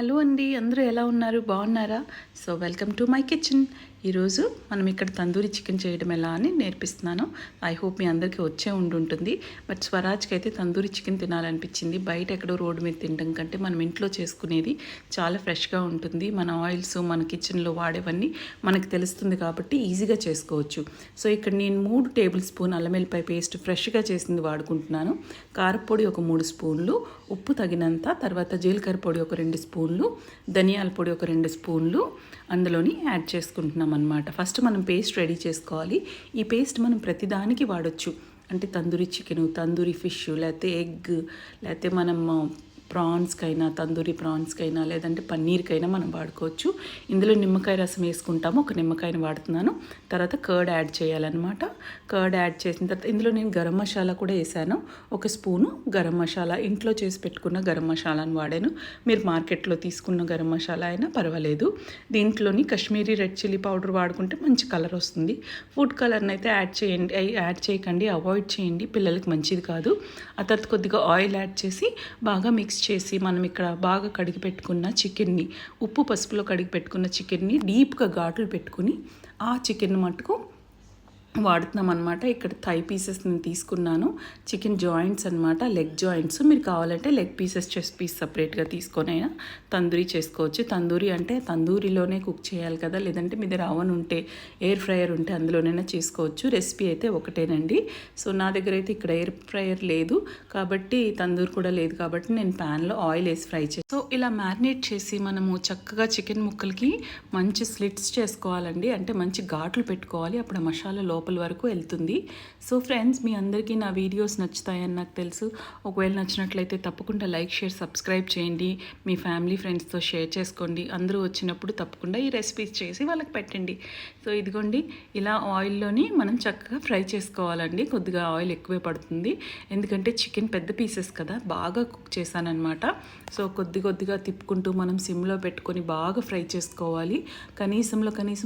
Hello అండి, అందరూ ఎలా ఉన్నారు? బాగున్నారా? So welcome to my kitchen. ఈరోజు మనం ఇక్కడ తందూరి చికెన్ చేయడం ఎలా అని నేర్పిస్తున్నాను. ఐ హోప్ మీ అందరికీ వచ్చే ఉంటుంది. బట్ స్వరాజ్కి అయితే తందూరి చికెన్ తినాలనిపించింది. బయట ఎక్కడో రోడ్డు మీద తినడం కంటే మనం ఇంట్లో చేసుకునేది చాలా ఫ్రెష్గా ఉంటుంది. మన ఆయిల్స్ మన కిచెన్లో వాడేవన్నీ మనకు తెలుస్తుంది కాబట్టి ఈజీగా చేసుకోవచ్చు. సో ఇక్కడ నేను 3 టేబుల్ స్పూన్ అల్లం వెల్లిపాయ పేస్ట్ ఫ్రెష్గా చేసింది వాడుకుంటున్నాను. కారపొడి ఒక 3 స్పూన్లు, ఉప్పు తగినంత, తర్వాత జీలకర్ర పొడి ఒక 2 స్పూన్లు, ధనియాల పొడి ఒక 2 స్పూన్లు అందులోని యాడ్ చేసుకుంటున్నాం అన్నమాట. ఫస్ట్ మనం పేస్ట్ రెడీ చేసుకోవాలి. ఈ పేస్ట్ మనం ప్రతిదానికి వాడచ్చు. అంటే తందూరి చికెను, తందూరి ఫిష్, లేకపోతే ఎగ్, లేకపోతే మనం ప్రాన్స్కైనా, తందూరి ప్రాన్స్కైనా, లేదంటే పన్నీర్కైనా మనం వాడుకోవచ్చు. ఇందులో నిమ్మకాయ రసం వేసుకుంటాము. ఒక నిమ్మకాయని వాడుతున్నాను. తర్వాత కర్డ్ యాడ్ చేయాలన్నమాట. కర్డ్ యాడ్ చేసిన తర్వాత ఇందులో నేను గరం మసాలా కూడా వేసాను. ఒక స్పూను గరం మసాలా, ఇంట్లో చేసి పెట్టుకున్న గరం మసాలాను వాడాను. మీరు మార్కెట్లో తీసుకున్న గరం మసాలా అయినా పర్వాలేదు. దీంట్లోని కాశ్మీరీ రెడ్ చిల్లీ పౌడర్ వాడుకుంటే మంచి కలర్ వస్తుంది. ఫుడ్ కలర్ని అయితే యాడ్ చేయకండి, అవాయిడ్ చేయండి, పిల్లలకి మంచిది కాదు. ఆ తర్వాత కొద్దిగా ఆయిల్ యాడ్ చేసి బాగా మిక్స్ చేసి మనం ఇక్కడ బాగా కడిగి పెట్టుకున్న చికెన్ని, ఉప్పు పసుపులో కడిగి పెట్టుకున్న చికెన్ని డీప్గా ఘాట్లు పెట్టుకుని ఆ చికెన్ మట్టుకు వాడుతున్నాం అనమాట. ఇక్కడ థై పీసెస్ నేను తీసుకున్నాను. చికెన్ జాయింట్స్ అనమాట, లెగ్ జాయింట్స్. మీరు కావాలంటే లెగ్ పీసెస్, చెస్ట్ పీస్ సపరేట్గా తీసుకొనైనా తందూరి చేసుకోవచ్చు. తందూరి అంటే తందూరిలోనే కుక్ చేయాలి కదా, లేదంటే మీ దగ్గర అవన్ ఉంటే, ఎయిర్ ఫ్రైయర్ ఉంటే అందులోనైనా చేసుకోవచ్చు. రెసిపీ అయితే ఒకటేనండి. సో నా దగ్గర అయితే ఇక్కడ ఎయిర్ ఫ్రైయర్ లేదు కాబట్టి, తందూరి కూడా లేదు కాబట్టి నేను ప్యాన్లో ఆయిల్ వేసి ఫ్రై చేసి, సో ఇలా మ్యారినేట్ చేసి మనము చక్కగా చికెన్ ముక్కలకి మంచి స్లిట్స్ చేసుకోవాలండి. అంటే మంచి ఘాట్లు పెట్టుకోవాలి, అప్పుడు ఆ మసాలా లోపల వరకు వెళ్తుంది. సో ఫ్రెండ్స్, మీ అందరికీ నా వీడియోస్ నచ్చుతాయని నాకు తెలుసు. ఒకవేళ నచ్చినట్లయితే తప్పకుండా లైక్, షేర్, సబ్స్క్రైబ్ చేయండి. మీ ఫ్యామిలీ ఫ్రెండ్స్తో షేర్ చేసుకోండి. అందరూ వచ్చినప్పుడు తప్పకుండా ఈ రెసిపీస్ చేసి వాళ్ళకి పెట్టండి. సో ఇదిగోండి, ఇలా ఆయిల్లోని మనం చక్కగా ఫ్రై చేసుకోవాలండి. కొద్దిగా ఆయిల్ ఎక్కువే పడుతుంది, ఎందుకంటే చికెన్ పెద్ద పీసెస్ కదా, బాగా కుక్ చేశానమాట. సో కొద్దిగా తిప్పుకుంటూ మనం సిమ్లో పెట్టుకొని బాగా ఫ్రై చేసుకోవాలి. కనీసం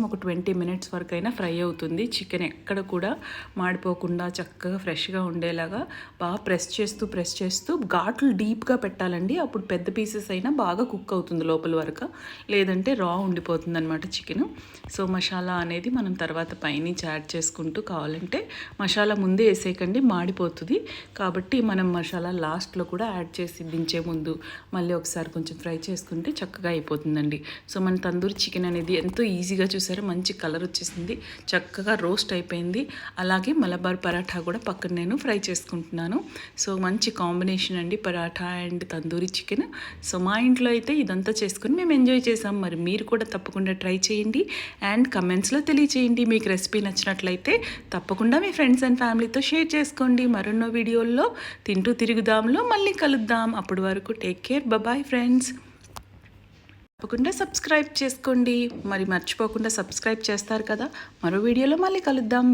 ఒక 20 మినిట్స్ వరకు అయినా ఫ్రై అవుతుంది. చికెన్ ఎక్కడ కూడా మాడిపోకుండా చక్కగా ఫ్రెష్గా ఉండేలాగా బాగా ప్రెస్ చేస్తూ ఘాట్లు డీప్గా పెట్టాలండి. అప్పుడు పెద్ద పీసెస్ అయినా బాగా కుక్ అవుతుంది లోపల వరకు, లేదంటే రా ఉండిపోతుంది అనమాట చికెను. సో మసాలా అనేది మనం తర్వాత పైనుంచి యాడ్ చేసుకుంటూ, కావాలంటే మసాలా ముందే వేసేయకండి, మాడిపోతుంది. కాబట్టి మనం మసాలా లాస్ట్లో కూడా యాడ్ చేసి దించే ముందు మళ్ళీ ఒకసారి కొంచెం ఫ్రై చేసుకుంటే చక్కగా అయిపోతుందండి. సో మన తందూరి చికెన్ అనేది ఎంతో ఈజీగా, చూసారా మంచి కలర్ వచ్చేసింది, చక్కగా రోస్ట్ అయిపోయింది. అలాగే మలబార్ పరాఠా కూడా పక్కన నేను ఫ్రై చేసుకుంటున్నాను. సో మంచి కాంబినేషన్ అండి, paratha and tandoori chicken. So మా ఇంట్లో అయితే ఇదంతా చేసుకుని మేము ఎంజాయ్ చేసాం. మరి మీరు కూడా తప్పకుండా ట్రై చేయండి అండ్ కమెంట్స్లో తెలియచేయండి. మీకు రెసిపీ నచ్చినట్లయితే తప్పకుండా మీ ఫ్రెండ్స్ అండ్ ఫ్యామిలీతో షేర్ చేసుకోండి. మరెన్నో వీడియోల్లో తింటూ తిరుగుదాంలో మళ్ళీ కలుద్దాం. అప్పటి వరకు టేక్ కేర్, బాయ్ ఫ్రెండ్స్. తప్పకుండా సబ్స్క్రైబ్ చేసుకోండి. మరి మర్చిపోకుండా సబ్స్క్రైబ్ చేస్తారు కదా. మరో వీడియోలో మళ్ళీ కలుద్దాం.